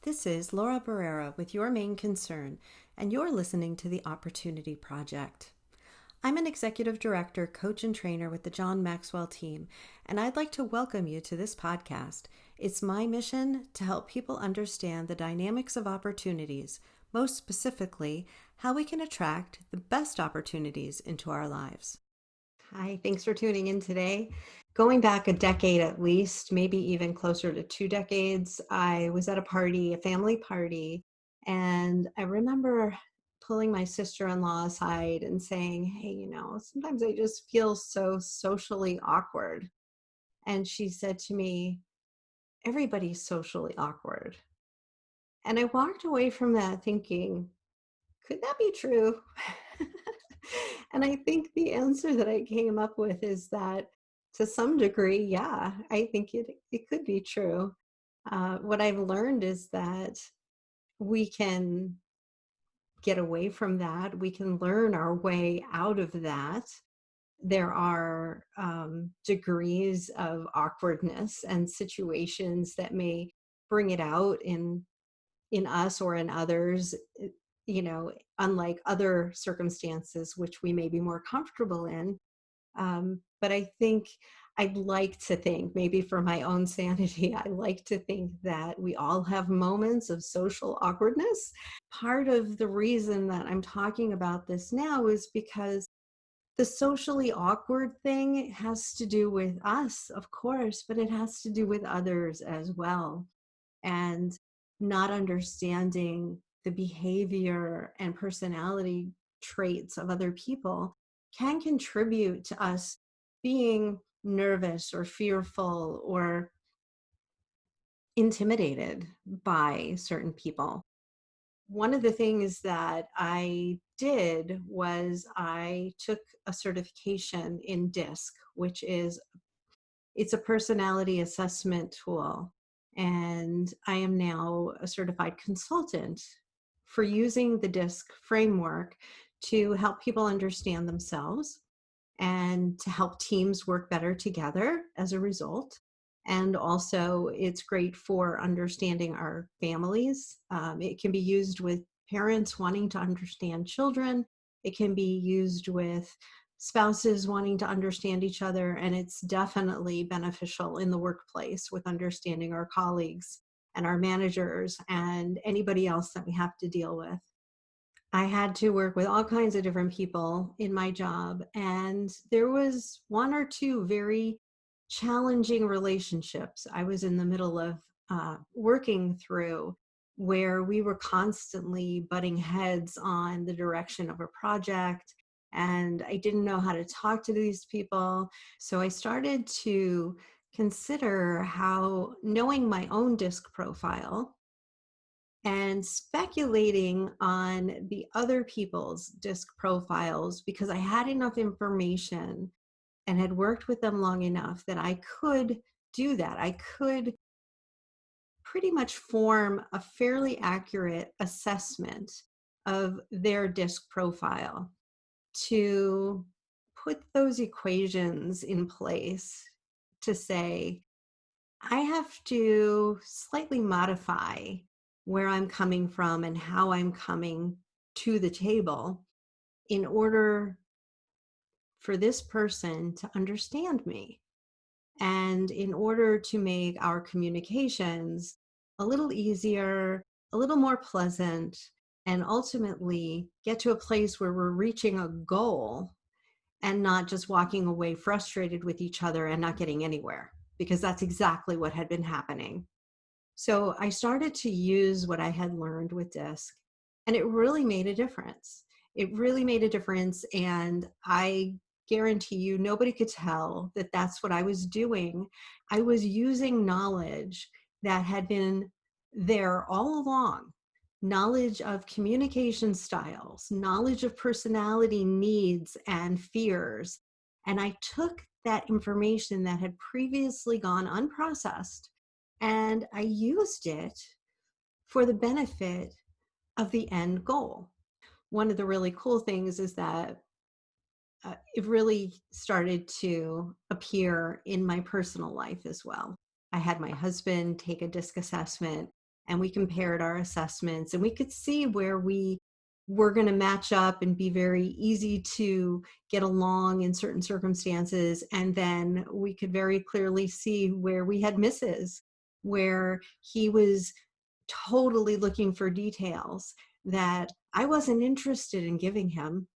This is Laura Barrera with Your Main Concern, and you're listening to the Opportunity Project. I'm an executive director, coach, and trainer with the John Maxwell team, and I'd like to welcome you to this podcast. It's my mission to help people understand the dynamics of opportunities, most specifically, how we can attract the best opportunities into our lives. Hi, thanks for tuning in today. Going back a decade at least, maybe even closer to 2 decades, I was at a party, a family party, and I remember pulling my sister-in-law aside and saying, "Hey, sometimes I just feel so socially awkward." And she said to me, "Everybody's socially awkward." And I walked away from that thinking, could that be true? And I think the answer that I came up with is that to some degree, yeah, I think it could be true. What I've learned is that we can get away from that. We can learn our way out of that. There are degrees of awkwardness and situations that may bring it out in us or in others, unlike other circumstances which we may be more comfortable in. But I think I'd like to think, maybe for my own sanity, I like to think that we all have moments of social awkwardness. Part of the reason that I'm talking about this now is because the socially awkward thing has to do with us, of course, but it has to do with others as well. And not understanding the behavior and personality traits of other people can contribute to us being nervous or fearful or intimidated by certain people. One of the things that I did was I took a certification in DISC, which is it's a personality assessment tool. And I am now a certified consultant for using the DISC framework to help people understand themselves and to help teams work better together as a result. And also, it's great for understanding our families. It can be used with parents wanting to understand children. It can be used with spouses wanting to understand each other, and it's definitely beneficial in the workplace with understanding our colleagues and our managers and anybody else that we have to deal with. I had to work with all kinds of different people in my job, and there was one or two very challenging relationships I was in the middle of working through, where we were constantly butting heads on the direction of a project, and I didn't know how to talk to these people. So I started to consider how knowing my own DISC profile and speculating on the other people's DISC profiles, because I had enough information and had worked with them long enough that I could do that. I could pretty much form a fairly accurate assessment of their DISC profile to put those equations in place to say, I have to slightly modify where I'm coming from and how I'm coming to the table in order for this person to understand me and in order to make our communications a little easier, a little more pleasant, and ultimately get to a place where we're reaching a goal and not just walking away frustrated with each other and not getting anywhere, because that's exactly what had been happening. So I started to use what I had learned with DISC, and it really made a difference. It really made a difference. And I guarantee you, nobody could tell that that's what I was doing. I was using knowledge that had been there all along, knowledge of communication styles, knowledge of personality needs and fears. And I took that information that had previously gone unprocessed and I used it for the benefit of the end goal. One of the really cool things is that it really started to appear in my personal life as well. I had my husband take a DISC assessment, and we compared our assessments, and we could see where we were going to match up and be very easy to get along in certain circumstances. And then we could very clearly see where we had misses, where he was totally looking for details that I wasn't interested in giving him.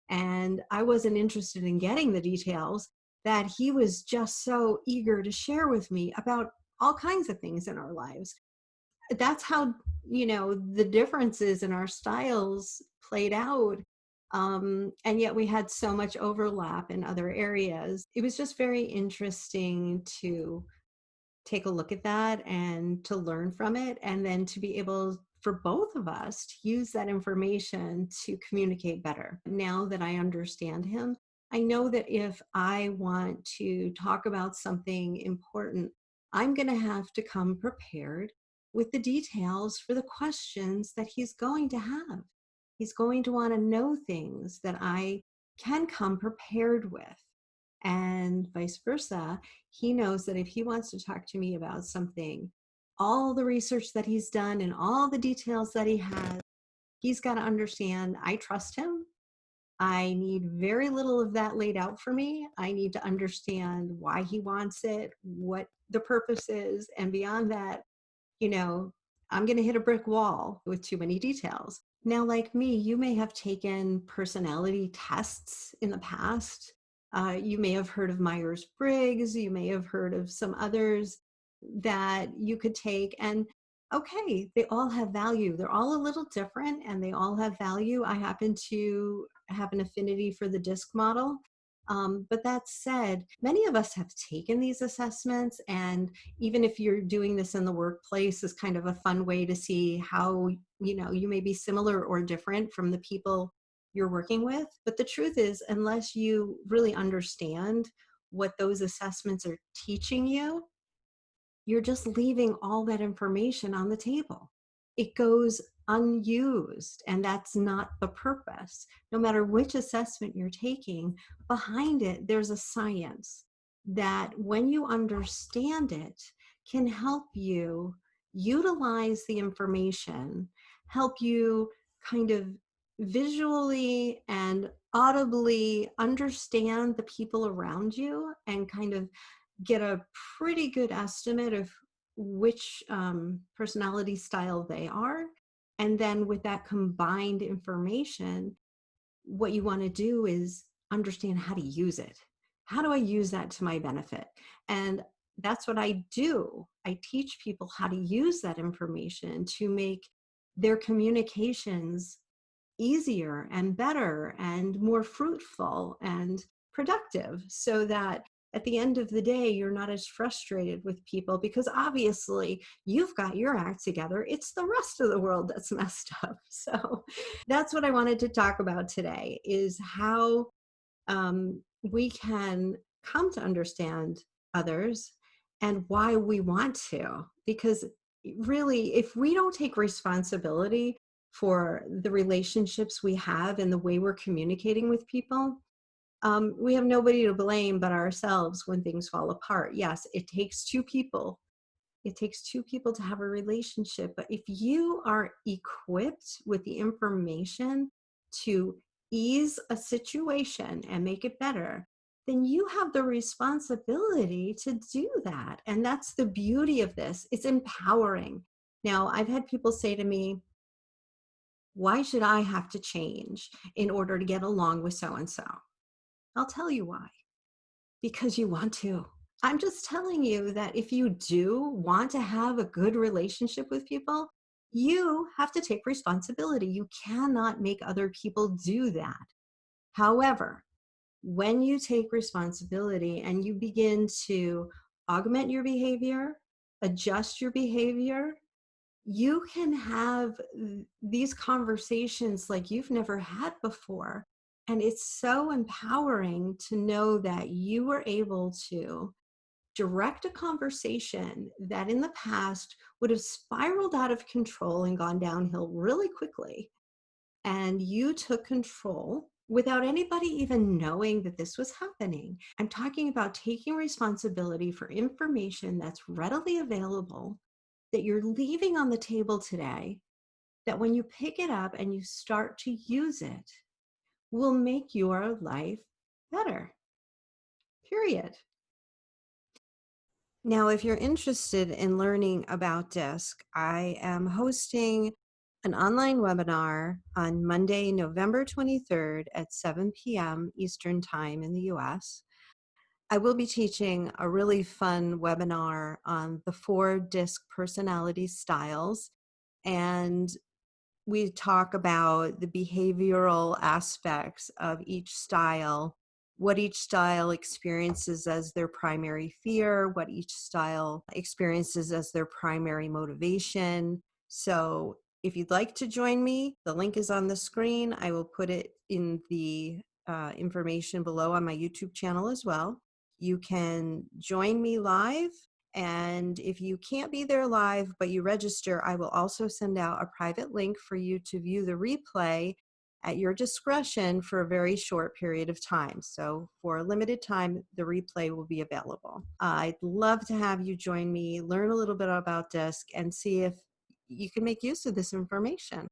And I wasn't interested in getting the details that he was just so eager to share with me about all kinds of things in our lives. That's how, the differences in our styles played out. And yet we had so much overlap in other areas. It was just very interesting to take a look at that and to learn from it, and then to be able for both of us to use that information to communicate better. Now that I understand him, I know that if I want to talk about something important, I'm going to have to come prepared with the details for the questions that he's going to have. He's going to want to know things that I can come prepared with, and vice versa. He knows that if he wants to talk to me about something, all the research that he's done and all the details that he has, he's got to understand I trust him. I need very little of that laid out for me. I need to understand why he wants it, what the purpose is. And beyond that, you know, I'm going to hit a brick wall with too many details. Now, like me, you may have taken personality tests in the past. You may have heard of Myers-Briggs. You may have heard of some others that you could take. And okay, they all have value. They're all a little different and they all have value. I happen to have an affinity for the DISC model. But that said, many of us have taken these assessments, and even if you're doing this in the workplace, is kind of a fun way to see how, you may be similar or different from the people you're working with. But the truth is, unless you really understand what those assessments are teaching you, you're just leaving all that information on the table. It goes unused, and that's not the purpose. No matter which assessment you're taking, behind it, there's a science that, when you understand it, can help you utilize the information, help you kind of visually and audibly understand the people around you, and kind of get a pretty good estimate of which personality style they are. And then with that combined information, what you want to do is understand how to use it. How do I use that to my benefit? And that's what I do. I teach people how to use that information to make their communications easier and better and more fruitful and productive, so that at the end of the day, you're not as frustrated with people, because obviously you've got your act together. It's the rest of the world that's messed up. So that's what I wanted to talk about today, is how we can come to understand others and why we want to. Because really, if we don't take responsibility for the relationships we have and the way we're communicating with people, we have nobody to blame but ourselves when things fall apart. Yes, it takes two people. It takes two people to have a relationship. But if you are equipped with the information to ease a situation and make it better, then you have the responsibility to do that. And that's the beauty of this. It's empowering. Now, I've had people say to me, why should I have to change in order to get along with so and so? I'll tell you why. Because you want to. I'm just telling you that if you do want to have a good relationship with people, you have to take responsibility. You cannot make other people do that. However, when you take responsibility and you begin to augment your behavior, adjust your behavior, you can have these conversations like you've never had before. And it's so empowering to know that you were able to direct a conversation that in the past would have spiraled out of control and gone downhill really quickly. And you took control without anybody even knowing that this was happening. I'm talking about taking responsibility for information that's readily available that you're leaving on the table today, that when you pick it up and you start to use it, will make your life better, period. Now, if you're interested in learning about DISC, I am hosting an online webinar on Monday, November 23rd at 7 p.m. Eastern Time in the US. I will be teaching a really fun webinar on the 4 DISC personality styles, and we talk about the behavioral aspects of each style, what each style experiences as their primary fear, what each style experiences as their primary motivation. So if you'd like to join me, the link is on the screen. I will put it in the information below on my YouTube channel as well. You can join me live. And if you can't be there live, but you register, I will also send out a private link for you to view the replay at your discretion for a very short period of time. So for a limited time, the replay will be available. I'd love to have you join me, learn a little bit about DISC, and see if you can make use of this information.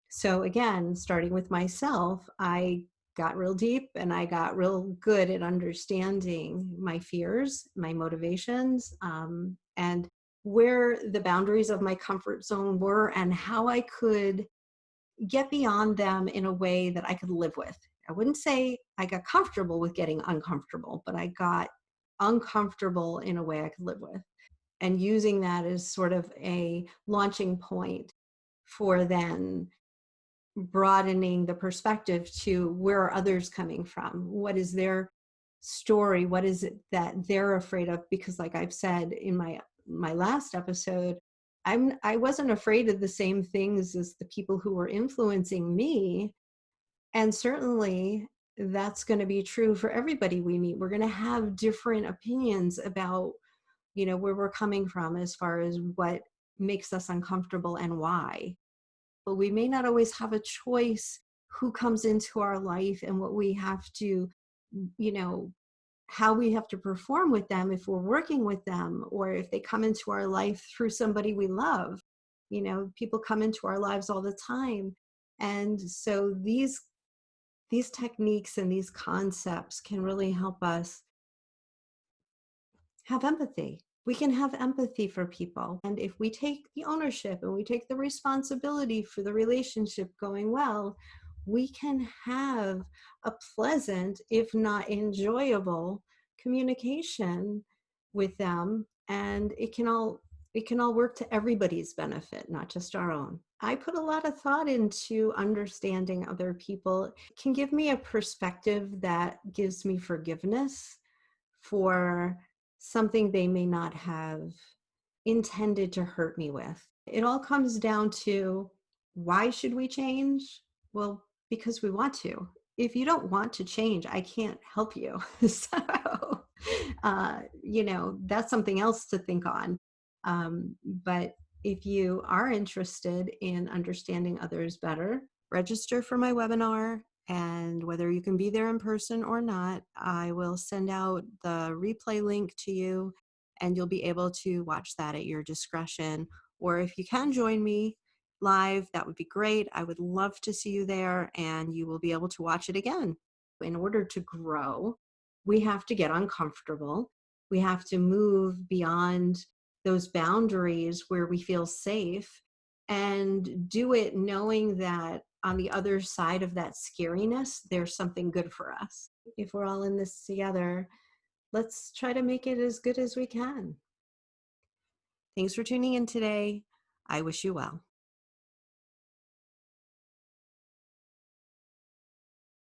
So again, starting with myself, I got real deep and I got real good at understanding my fears, my motivations, and where the boundaries of my comfort zone were and how I could get beyond them in a way that I could live with. I wouldn't say I got comfortable with getting uncomfortable, but I got uncomfortable in a way I could live with. And using that as sort of a launching point for then broadening the perspective to where are others coming from, what is their story, what is it that they're afraid of, because like I've said in my last episode, I wasn't afraid of the same things as the people who were influencing me, and certainly that's going to be true for everybody we meet. We're going to have different opinions about, where we're coming from as far as what makes us uncomfortable and why, but we may not always have a choice who comes into our life and what we have to, you know, how we have to perform with them if we're working with them, or if they come into our life through somebody we love. People come into our lives all the time. And so these techniques and these concepts can really help us have empathy. We can have empathy for people. And if we take the ownership and we take the responsibility for the relationship going well, we can have a pleasant, if not enjoyable, communication with them. And it can all work to everybody's benefit, not just our own. I put a lot of thought into understanding other people. It can give me a perspective that gives me forgiveness for something they may not have intended to hurt me with. It all comes down to, why should we change? Well, because we want to. If you don't want to change, I can't help you. So, that's something else to think on. But if you are interested in understanding others better, register for my webinar. And whether you can be there in person or not, I will send out the replay link to you, and you'll be able to watch that at your discretion. Or if you can join me live, that would be great. I would love to see you there, and you will be able to watch it again. In order to grow, we have to get uncomfortable. We have to move beyond those boundaries where we feel safe, and do it knowing that on the other side of that scariness, there's something good for us. If we're all in this together, let's try to make it as good as we can. Thanks for tuning in today. I wish you well.